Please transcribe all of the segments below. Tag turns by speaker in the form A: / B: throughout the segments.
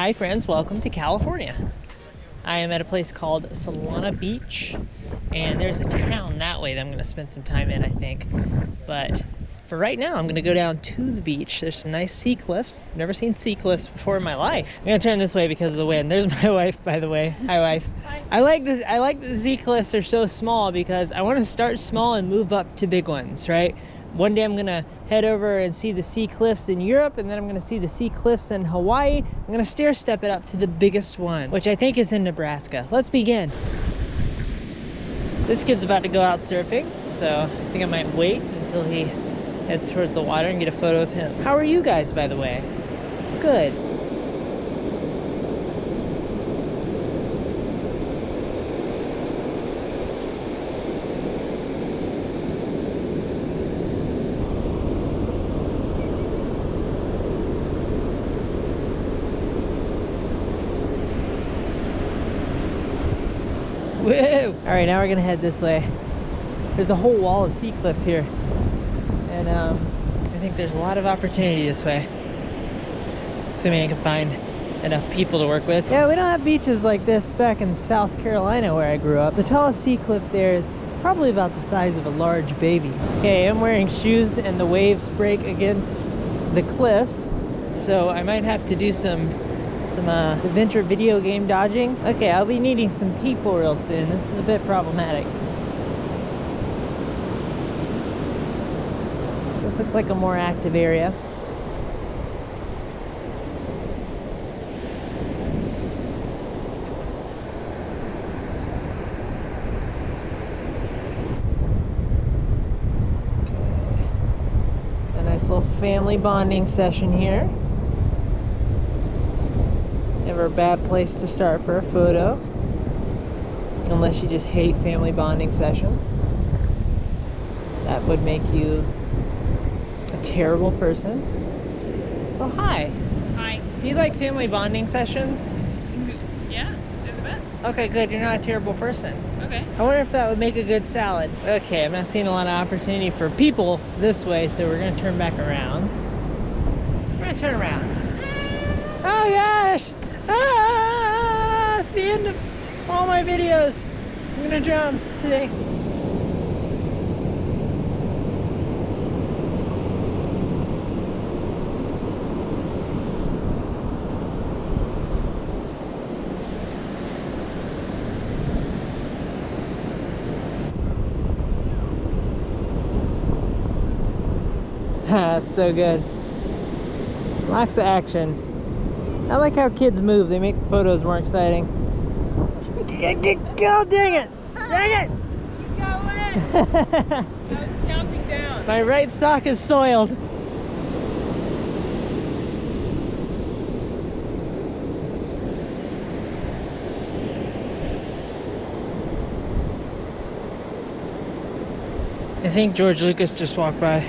A: Hi friends, welcome to California. I am at a place called Solana Beach, and there's a town that way that I'm going to spend some time in, I think. But for right now, I'm going to go down to the beach. There's some nice sea cliffs. I've never seen sea cliffs before in my life. I'm going to turn this way because of the wind. There's my wife, by the way. Hi, wife. Hi. I like that the sea cliffs are so small because I want to start small and move up to big ones, right? One day I'm gonna head over and see the sea cliffs in Europe, and then I'm gonna see the sea cliffs in Hawaii. I'm gonna stair step it up to the biggest one, which I think is in Nebraska. Let's begin. This kid's about to go out surfing, so I think I might wait until he heads towards the water and get a photo of him. How are you guys, by the way? Good. Woo! All right, now we're gonna head this way. There's a whole wall of sea cliffs here, and I think there's a lot of opportunity this way, assuming I can find enough people to work with. Yeah, we don't have beaches like this back in South Carolina where I grew up. The tallest sea cliff there is probably about the size of a large baby. Okay, I'm wearing shoes and the waves break against the cliffs, so I might have to do some adventure video game dodging. Okay, I'll be needing some people real soon. This is a bit problematic. This looks like a more active area. Okay. A nice little family bonding session here. Never a bad place to start for a photo, unless you just hate family bonding sessions. That would make you a terrible person. Oh, hi.
B: Hi.
A: Do you like family bonding sessions?
B: Yeah, they're the best.
A: Okay, good. You're not a terrible person.
B: Okay.
A: I wonder if that would make a good salad. Okay, I'm not seeing a lot of opportunity for people this way, so we're going to turn back around. We're going to turn around. Oh, gosh! Ah, it's the end of all my videos. I'm gonna drown today. That's so good. Lots of action. I like how kids move. They make photos more exciting. Oh, dang it! Dang it!
B: Keep going! I was counting down.
A: My right sock is soiled. I think George Lucas just walked by.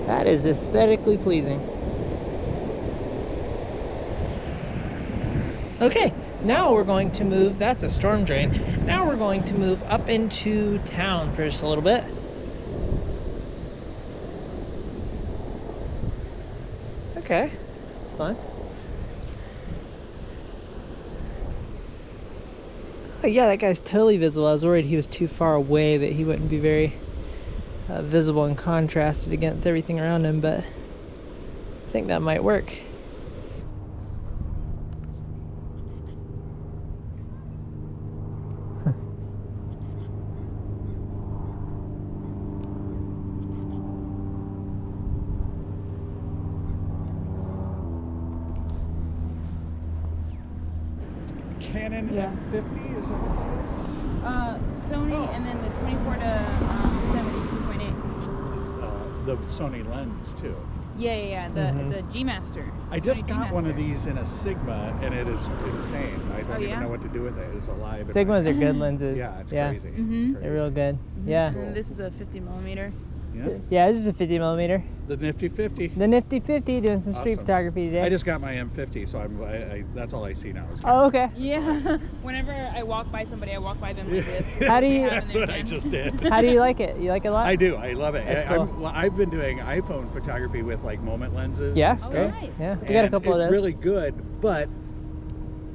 A: That is aesthetically pleasing. Okay, now we're going to move, that's a storm drain. Now we're going to move up into town for just a little bit. Okay, that's fun. Oh yeah, that guy's totally visible. I was worried he was too far away, that he wouldn't be very visible and contrasted against everything around him, but I think that might work.
C: Canon
A: Yeah.
C: F50, is that what it is?
B: Sony,
C: Oh.
B: and then the 24 to 70, 2.8.
C: The Sony lens too.
B: Yeah. It's a G Master.
C: I just
B: Sony
C: got one of
B: G-Master.
C: these in a Sigma, and it is insane. I don't
B: Oh,
C: even
B: yeah?
C: know what to do with it. It's alive. in
A: Sigmas
C: my-
A: are good lenses.
C: Yeah, it's
A: Yeah,
C: crazy.
B: Mhm.
C: It's
A: they're
C: crazy.
A: real good. Yeah.
B: And then this is a 50 millimeter.
C: Yeah.
A: Yeah, it's just a 50 millimeter.
C: The nifty 50.
A: The nifty 50, doing some street
C: Awesome.
A: photography today.
C: I just got my M50, so that's all I see now. Is
A: Oh, okay.
B: Yeah. Whenever I walk by somebody, I walk by them like this.
A: How do you-
C: That's what I just did.
A: How do you like it? You like it a lot?
C: I do. I love it.
A: That's cool.
C: I've been doing iPhone photography with like moment lenses.
A: Yeah,
C: and stuff.
A: great.
B: nice.
A: Yeah, we got a
C: And
A: couple of
C: it's
A: those.
C: really good, but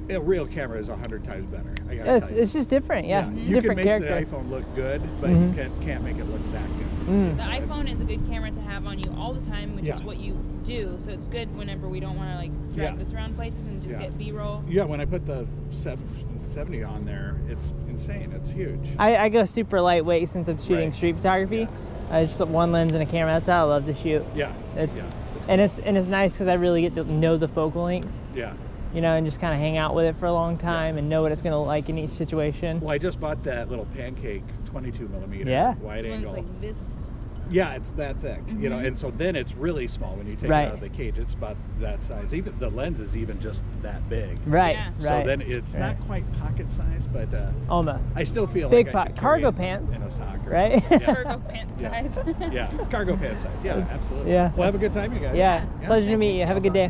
C: a real camera is 100 times better. I gotta
A: It's,
C: tell you.
A: it's just different, yeah. It's a
C: You
A: different
C: can make
A: character.
C: the iPhone look good, but
A: Mhm.
C: you can't make it look that good.
A: Mm.
B: The iPhone is a good camera to have on you all the time, which
C: Yeah.
B: is what you do. So it's good whenever we don't want to like drag
C: Yeah.
B: this around places and just
C: Yeah.
B: get B-roll.
C: Yeah, when I put the 70 on there, it's insane. It's huge.
A: I go super lightweight since I'm shooting
C: Right.
A: street photography. Just one lens and a camera. That's how I love to shoot.
C: Yeah.
A: It's
C: yeah.
A: and it's nice because I really get to know the focal length,
C: Yeah.
A: you know, and just kind of hang out with it for a long time and know what it's gonna look like in each situation.
C: Well, I just bought that little pancake 22 millimeter
A: Yeah.
C: wide
B: When it's
C: angle.
B: like this.
C: Yeah, it's that thick, you know,
B: Mhm.
C: and so then it's really small when you take
A: Right.
C: it out of the cage. It's about that size. Even the lens is even just that big.
A: Right,
B: Yeah.
A: right.
C: So then it's not quite pocket size, but
A: almost.
C: I still feel
A: Big
C: like I
A: pot-
C: should
A: cargo
C: carry it
A: pants,
C: in a sock or
A: right?
C: something. Yeah.
B: Cargo pant
C: Yeah.
B: size.
C: Yeah, cargo pants size. Yeah, absolutely.
A: yeah.
C: Well, have a good time, you guys.
A: Yeah,
C: Yeah.
A: pleasure to meet you. Have a good day.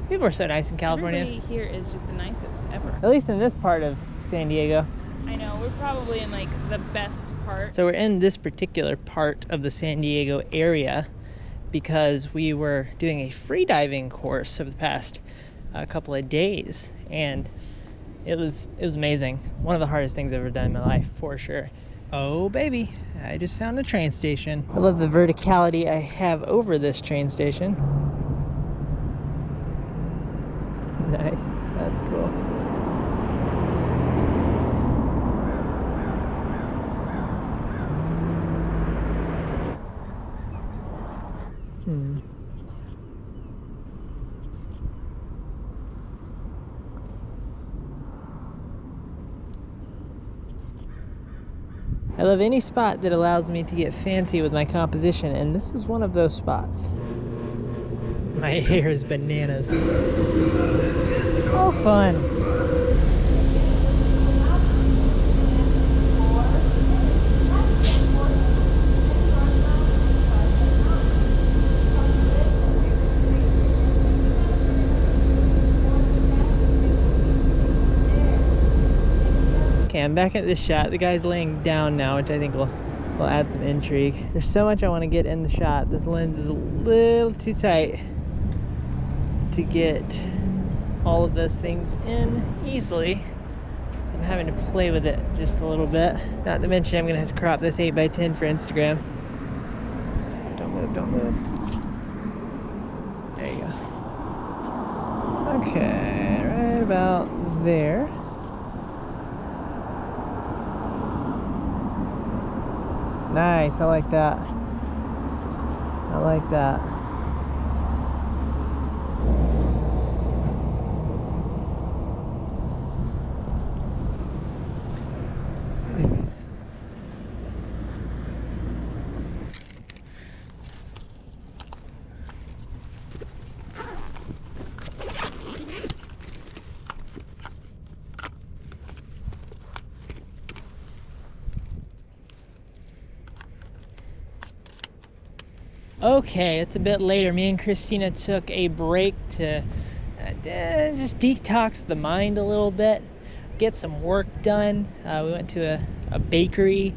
A: People are so nice in California.
B: Everybody here is just the nicest ever.
A: At least in this part of San Diego.
B: I know, we're probably in like the best part.
A: So we're in this particular part of the San Diego area because we were doing a free diving course over the past couple of days, and it was amazing. One of the hardest things I've ever done in my life, for sure. Oh baby, I just found a train station. I love the verticality I have over this train station. Nice, that's cool. I love any spot that allows me to get fancy with my composition, and this is one of those spots. My hair is bananas. Oh, fun. Okay, I'm back at this shot. The guy's laying down now, which I think will add some intrigue. There's so much I want to get in the shot. This lens is a little too tight to get all of those things in easily. So I'm having to play with it just a little bit. Not to mention I'm gonna have to crop this 8x10 for Instagram. Don't move, don't move. There you go. Okay, right about there. Nice, I like that. I like that. Okay, it's a bit later. Me and Christina took a break to just detox the mind a little bit, get some work done. We went to a bakery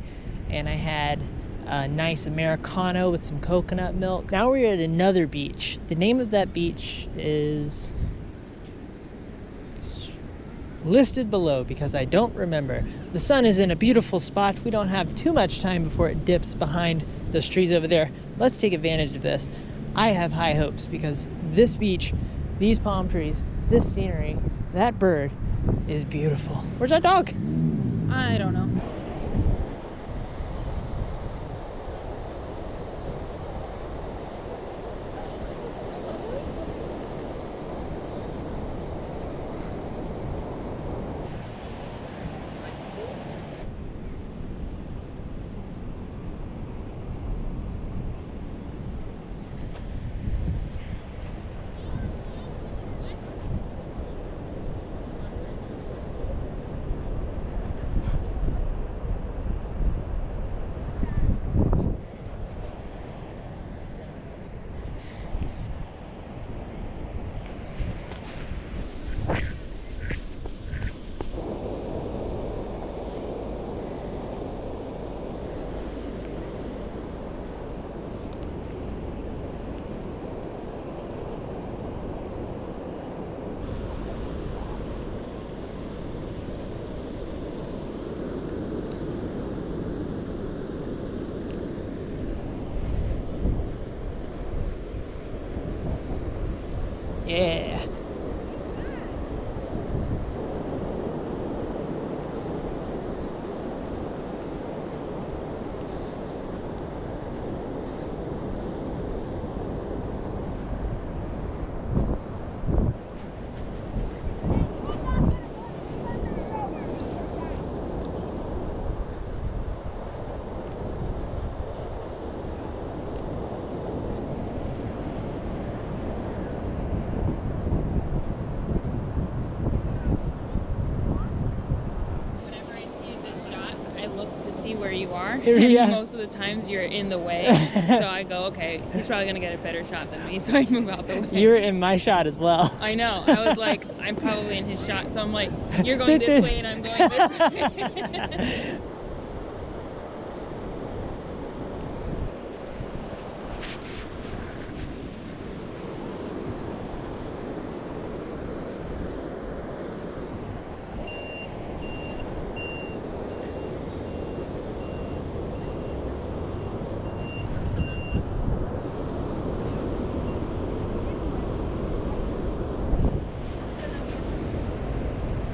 A: and I had a nice Americano with some coconut milk. Now we're at another beach. The name of that beach is listed below because I don't remember. The sun is in a beautiful spot. We don't have too much time before it dips behind those trees over there. Let's take advantage of this. I have high hopes because this beach, these palm trees, this scenery, that bird is beautiful. Where's our dog?
B: I don't know. you are.
A: Yeah.
B: And most of the times you're in the way. So I go, okay, he's probably gonna get a better shot than me, so I move out the way.
A: You were in my shot as well.
B: I know. I was like, I'm probably in his shot. So I'm like, you're going this way and I'm going this way.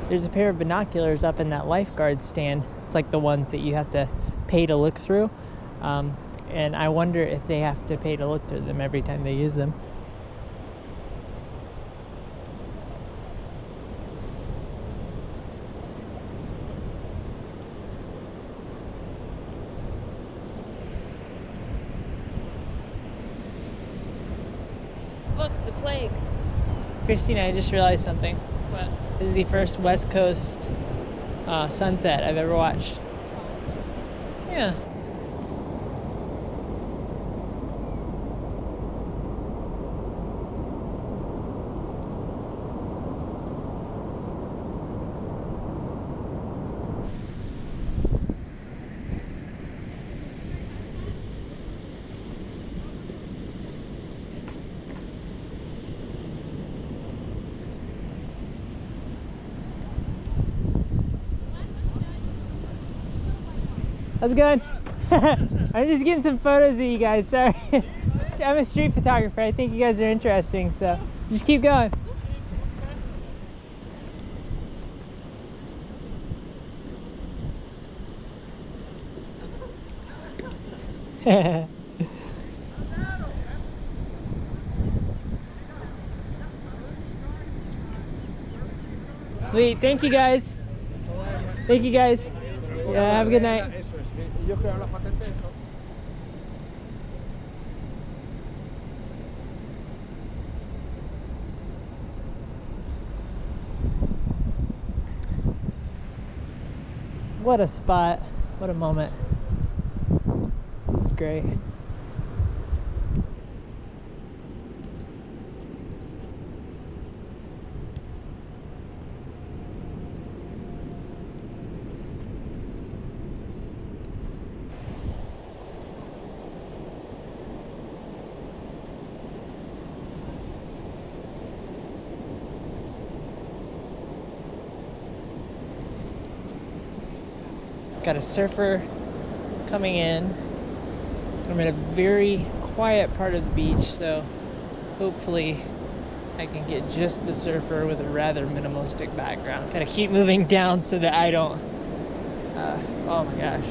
A: There's a pair of binoculars up in that lifeguard stand. It's like the ones that you have to pay to look through. And I wonder if they have to pay to look through them every time they use them.
B: Look, the plague.
A: Christina, I just realized something.
B: What?
A: This is the first West Coast sunset I've ever watched. Yeah. How's it going? I'm just getting some photos of you guys, sorry. I'm a street photographer. I think you guys are interesting, so just keep going. Sweet, thank you guys. Thank you guys. Yeah, have a good night. What a spot. What a moment. This is great. Got a surfer coming in. I'm in a very quiet part of the beach, so hopefully I can get just the surfer with a rather minimalistic background. Gotta keep moving down so that I don't, oh my gosh.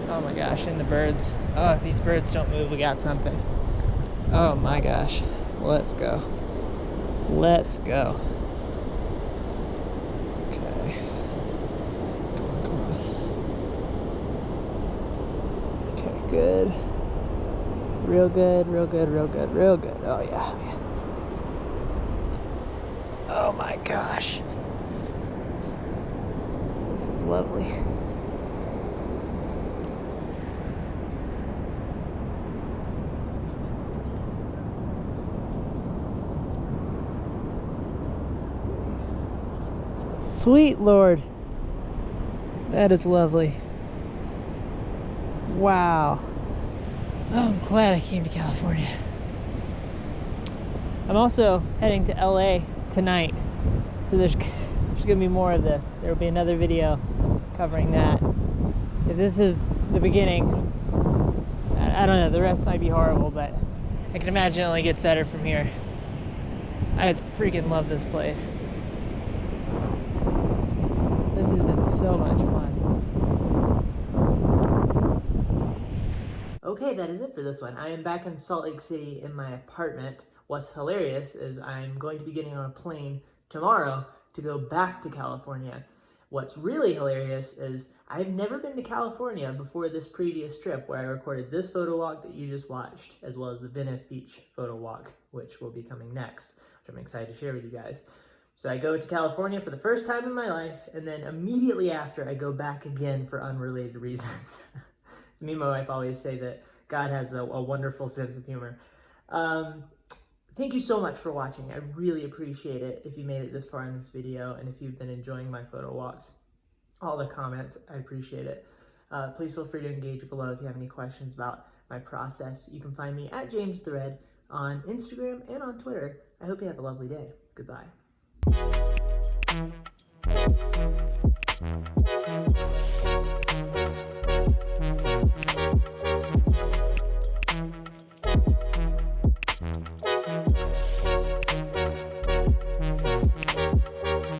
A: Oh my gosh, and the birds. Oh, if these birds don't move, we got something. Oh my gosh, let's go. Let's go. Okay. Come on, come on. Okay, good. Real good, real good, real good, real good. Oh yeah. Oh my gosh. This is lovely. Sweet Lord. That is lovely. Wow. Oh, I'm glad I came to California. I'm also heading to LA tonight, so there's gonna be more of this. There will be another video covering that. If this is the beginning, I don't know, the rest might be horrible, but I can imagine it only gets better from here. I freaking love this place. This has been so much fun. Okay, that is it for this one. I am back in Salt Lake City in my apartment. What's hilarious is I'm going to be getting on a plane tomorrow to go back to California. What's really hilarious is I've never been to California before this previous trip where I recorded this photo walk that you just watched, as well as the Venice Beach photo walk, which will be coming next, which I'm excited to share with you guys. So I go to California for the first time in my life, and then immediately after I go back again for unrelated reasons. Me and my wife always say that God has a wonderful sense of humor. Thank you so much for watching. I really appreciate it if you made it this far in this video and if you've been enjoying my photo walks. All the comments, I appreciate it. Please feel free to engage below if you have any questions about my process. You can find me at James the Red on Instagram and on Twitter. I hope you have a lovely day. Goodbye.